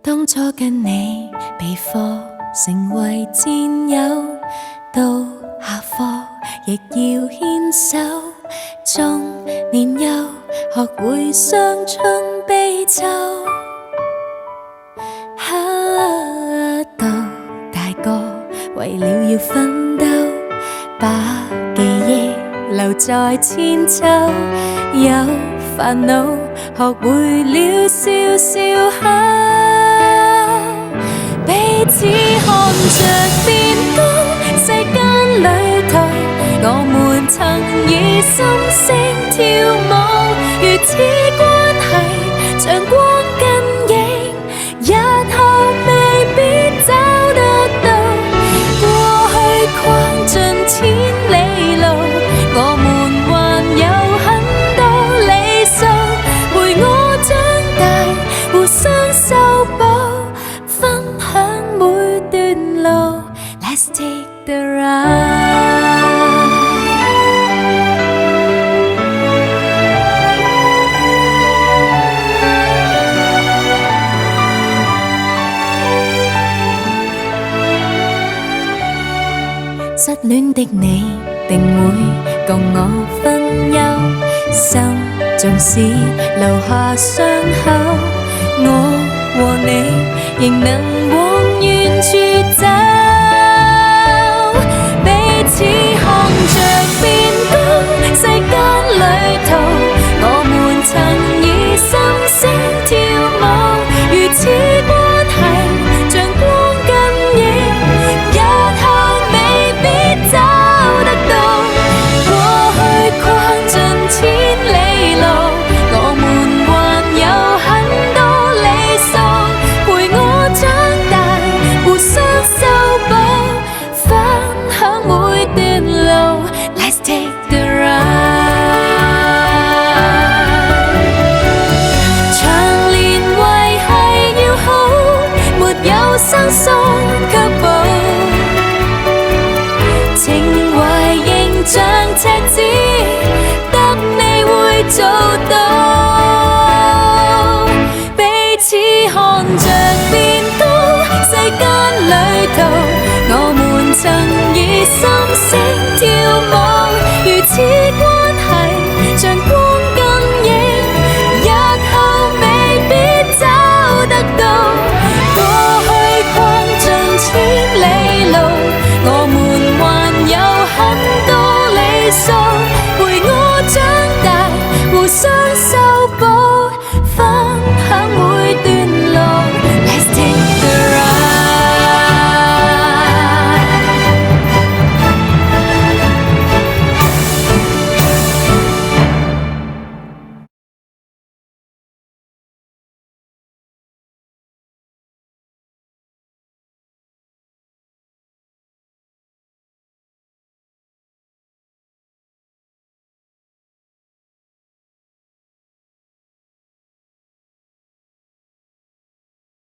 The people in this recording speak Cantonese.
當初跟你備課成為戰友，到下課亦要牽手，縱年幼學會傷春悲秋。到大個為了要奮鬥，把記憶留在千秋，有煩惱學會了笑笑口。彼此看着變高，世間旅途，我們曾以心聲跳舞，如此關係像光跟影，日後未必找得到。過去逛盡千里路，我們還有很多理想，陪我長大，互相修補，分享每段路。Let's take the ride。失戀的你定會共我分憂，心縱使留下傷口，我和你仍能往遠處走。彼此看着變高，世間旅途，我們曾以心聲跳舞，如此關係像光跟影，日後未必找得到。過去逛盡千里路，我們還有很多理想，陪我長大，互相修補，分享每段路。Let's take the ride。長年維繫要好，沒有生疏卻步，情懷仍像赤子，得你會做到。彼此看着變高，世間旅途，我們曾以心聲跳舞，如此關係像